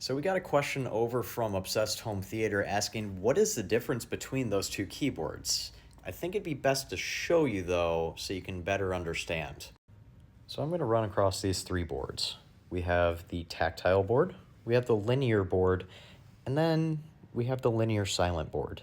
So we got a question over from Obsessed Home Theater asking, what is the difference between those two keyboards? I think it'd be best to show you though, so you can better understand. So I'm going to run across these three boards. We have the tactile board, we have the linear board, and then we have the linear silent board.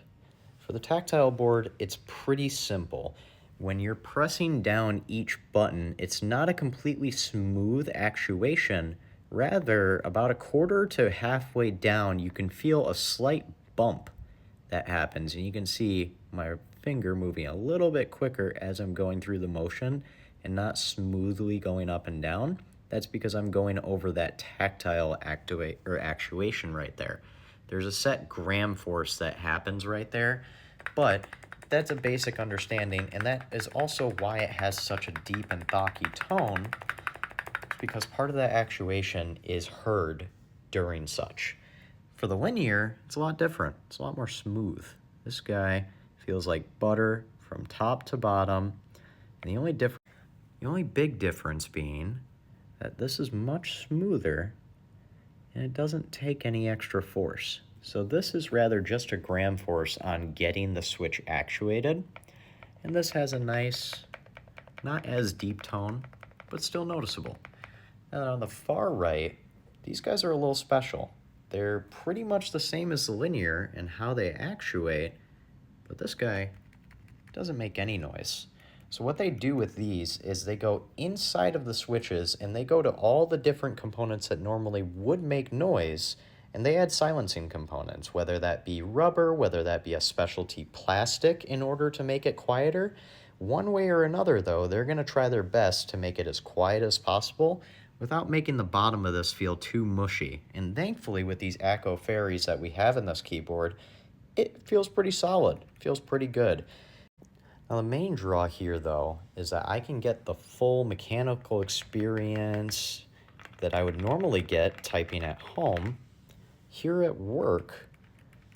For the tactile board, it's pretty simple. When you're pressing down each button, it's not a completely smooth actuation. Rather, about a quarter to halfway down, you can feel a slight bump that happens. And you can see my finger moving a little bit quicker as I'm going through the motion and not smoothly going up and down. That's because I'm going over that tactile actuation right there. There's a set gram force that happens right there, but that's a basic understanding, and that is also why it has such a deep and thocky tone, because part of that actuation is heard during such. For the linear, it's a lot different. It's a lot more smooth. This guy feels like butter from top to bottom, and the only big difference being that this is much smoother and it doesn't take any extra force. So this is rather just a gram force on getting the switch actuated. And this has a nice, not as deep tone, but still noticeable. And on the far right, these guys are a little special. They're pretty much the same as the linear in how they actuate, but this guy doesn't make any noise. So what they do with these is they go inside of the switches and they go to all the different components that normally would make noise, and they add silencing components, whether that be rubber, whether that be a specialty plastic in order to make it quieter. One way or another though, they're gonna try their best to make it as quiet as possible without making the bottom of this feel too mushy. And thankfully with these ACO Fairies that we have in this keyboard, it feels pretty solid, feels pretty good. Now the main draw here though is that I can get the full mechanical experience that I would normally get typing at home here at work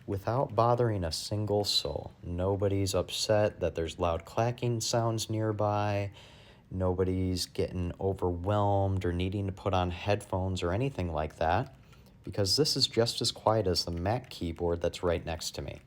without bothering a single soul. Nobody's upset that there's loud clacking sounds nearby. Nobody's getting overwhelmed or needing to put on headphones or anything like that, because this is just as quiet as the Mac keyboard that's right next to me.